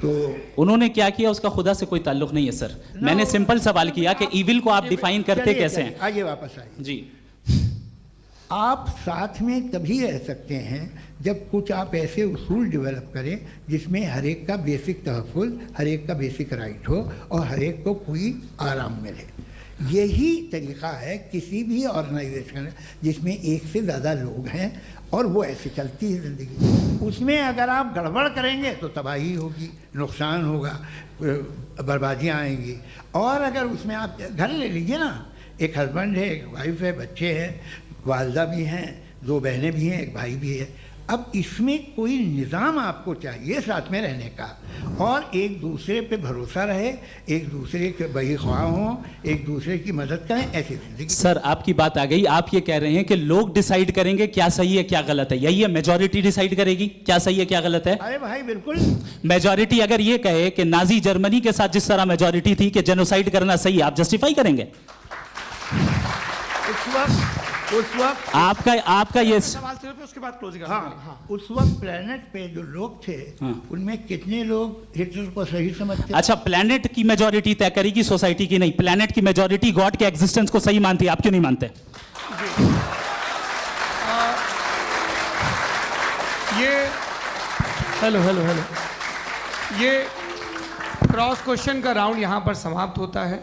तो उन्होंने क्या किया उसका खुदा से कोई ताल्लुक नहीं है सर। मैंने सिंपल सवाल किया कि ईविल को आप डिफाइन करते कैसे हैं? आइए वापस आइए जी। आप साथ में तभी रह सकते हैं जब कुछ आप ऐसे उसूल डेवलप करें जिसमें हर एक का बेसिक तहफ़्फ़ुज़, हर एक का बेसिक राइट हो और हर एक को कोई आराम मिले। यही तरीक़ा है किसी भी ऑर्गेनाइजेशन जिसमें एक से ज़्यादा लोग हैं और वो ऐसे चलती है ज़िंदगी। उसमें अगर आप गड़बड़ करेंगे तो तबाही होगी, नुकसान होगा, बर्बादियाँ आएंगी। और अगर उसमें आप घर ले लीजिए ना, एक हस्बैंड है, एक वाइफ है, बच्चे हैं, वालदा भी हैं, 2 बहनें भी हैं, एक भाई भी है। अब इसमें कोई निज़ाम आपको चाहिए साथ में रहने का, और एक दूसरे पे भरोसा रहे, एक दूसरे के बहीख्वाह हों, एक दूसरे की मदद करें, ऐसी जिंदगी। सर आपकी बात आ गई। आप ये कह रहे हैं कि लोग डिसाइड करेंगे क्या सही है क्या गलत है, यही है? मेजॉरिटी डिसाइड करेगी क्या सही है क्या गलत है? अरे भाई बिल्कुल। मेजॉरिटी अगर ये कहे कि नाजी जर्मनी के साथ जिस तरह मेजॉरिटी थी कि जेनोसाइड करना सही है, आप जस्टिफाई करेंगे? उस वक्त आपका ये सवाल सिर्फ उसके बाद क्लोजिंग। हाँ, उस वक्त प्लेनेट पे जो लोग थे उनमें कितने लोग हिटलर को सही समझते? अच्छा, प्लेनेट की मेजॉरिटी तय करेगी, सोसाइटी की नहीं। प्लेनेट की मेजॉरिटी गॉड के एग्जिस्टेंस को सही मानती है, आप क्यों नहीं मानते? ये हेलो ये क्रॉस क्वेश्चन का राउंड यहाँ पर समाप्त होता है।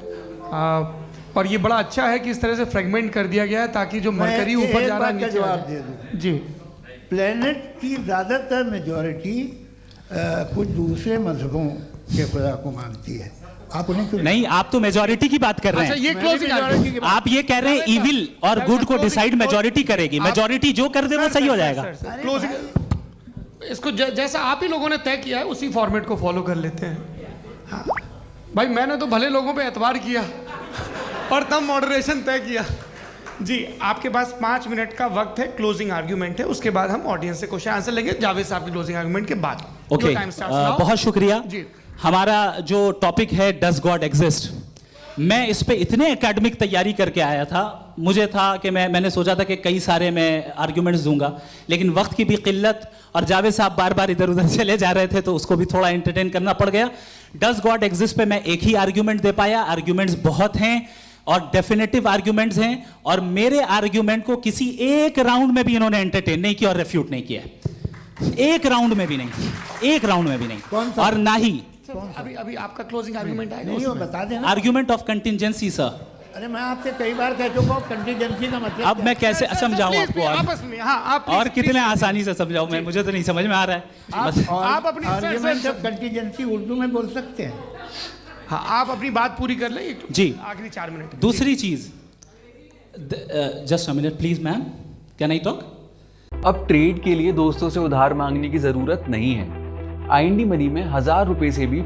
और ये बड़ा अच्छा है कि इस तरह से फ्रेगमेंट कर दिया गया है ताकि जो मरकरी ऊपर जा रहा है नीचे जवाब दे दूं जी। प्लेनेट की ज़्यादातर मेजॉरिटी कुछ दूसरे मजहबों के खुदा को मानती है। आप उन्हें क्यों नहीं? आप तो मेजॉरिटी की बात कर रहे हैं। अच्छा, ये क्लोजिंग आप ये कह रहे हैं इविल और गुड को डिसाइड मेजॉरिटी करेगी, मेजॉरिटी जो कर दे वो सही हो जाएगा। क्लोजिंग इसको जैसा आप ही लोगों ने तय किया है उसी फॉर्मेट को फॉलो कर लेते हैं। हाँ। भाई मैंने तो भले लोगों पे एतबार किया और तब मॉडरेशन तय किया जी। आपके पास 5 मिनट का वक्त है, क्लोजिंग आर्ग्यूमेंट है, उसके बाद हम ऑडियंस से क्वेश्चन आंसर लेंगे जावेद साहब की क्लोजिंग आर्ग्यूमेंट के बाद। ओके, बहुत शुक्रिया जी। हमारा जो टॉपिक है डज गॉड एग्जिस्ट, मैं इस पे इतने एकेडमिक तैयारी करके आया था। मुझे था कि मैंने सोचा था कि कई सारे मैं आर्ग्यूमेंट्स दूंगा, लेकिन वक्त की भी किल्लत और जावेद साहब बार बार इधर उधर चले जा रहे थे तो उसको भी थोड़ा एंटरटेन करना पड़ गया। डज गॉड एग्जिस्ट पे मैं एक ही आर्ग्यूमेंट दे पाया। आर्ग्यूमेंट्स बहुत हैं और डेफिनेटिव आर्ग्यूमेंट्स हैं, और मेरे आर्ग्यूमेंट को किसी एक राउंड में भी इन्होंने एंटरटेन नहीं किया और रेफ्यूट नहीं किया। एक राउंड में भी नहीं, एक राउंड में भी नहीं। और ना ही अभी आपका क्लोजिंग आर्ग्यूमेंट आएगा, नहीं, वो बता देना। Argument of contingency sir. अरे मैं आपसे कई बार कह चुका हूँ कंटीजेंसी का मतलब अब मैं कैसे समझाऊं आपको? आपस में हाँ, आप और कितने आसानी से समझाऊं मैं? मुझे तो नहीं समझ में आ रहा है। आप अपनी आर्ग्यूमेंट ऑफ कंटीजेंसी उर्दू में बोल सकते हैं। हाँ, आप अपनी बात पूरी कर लें जी, आखिरी 4 मिनट। दूसरी चीज, just a minute please ma'am, can I talk? अब ट्रेड के लिए दोस्तों से उधार मांगने की जरूरत नहीं है। IND मनी में 1000 रुपए से भी।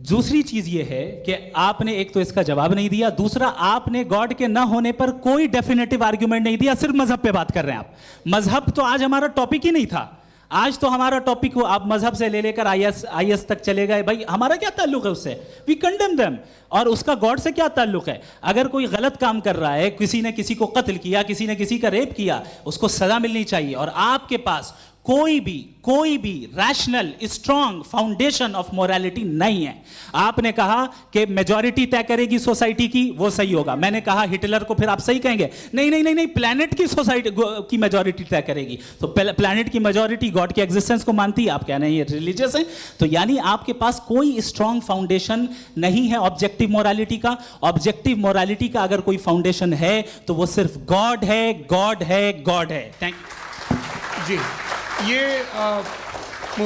दूसरी चीज ये है कि आपने एक तो इसका जवाब नहीं दिया, दूसरा आपने गॉड के ना होने पर कोई डेफिनेटिव आर्ग्यूमेंट नहीं दिया। सिर्फ मजहब पे बात कर रहे हैं आप। मजहब तो आज हमारा टॉपिक ही नहीं था। आज तो हमारा टॉपिक हो, आप मजहब से ले लेकर IS तक चले गए। भाई हमारा क्या ताल्लुक है उससे? We condemn them. और उसका गॉड से क्या ताल्लुक है? अगर कोई गलत काम कर रहा है, किसी ने किसी को कत्ल किया, किसी ने किसी का रेप किया, उसको सजा मिलनी चाहिए। और आपके पास कोई भी rational strong foundation of morality नहीं है। आपने कहा कि मेजॉरिटी तय करेगी सोसाइटी की, वो सही होगा। मैंने कहा हिटलर को फिर आप सही कहेंगे? नहीं, प्लैनेट की सोसाइटी की मेजॉरिटी तय करेगी। तो प्लैनेट की मेजॉरिटी गॉड के एग्जिस्टेंस को मानती है, आप कह रहे हैं ये रिलीजियस है। तो यानी आपके पास कोई स्ट्रॉन्ग फाउंडेशन नहीं है ऑब्जेक्टिव मोरालिटी का। ऑब्जेक्टिव मोरालिटी का अगर कोई फाउंडेशन है तो वो सिर्फ गॉड है, गॉड है, गॉड है। थैंक यू जी। ये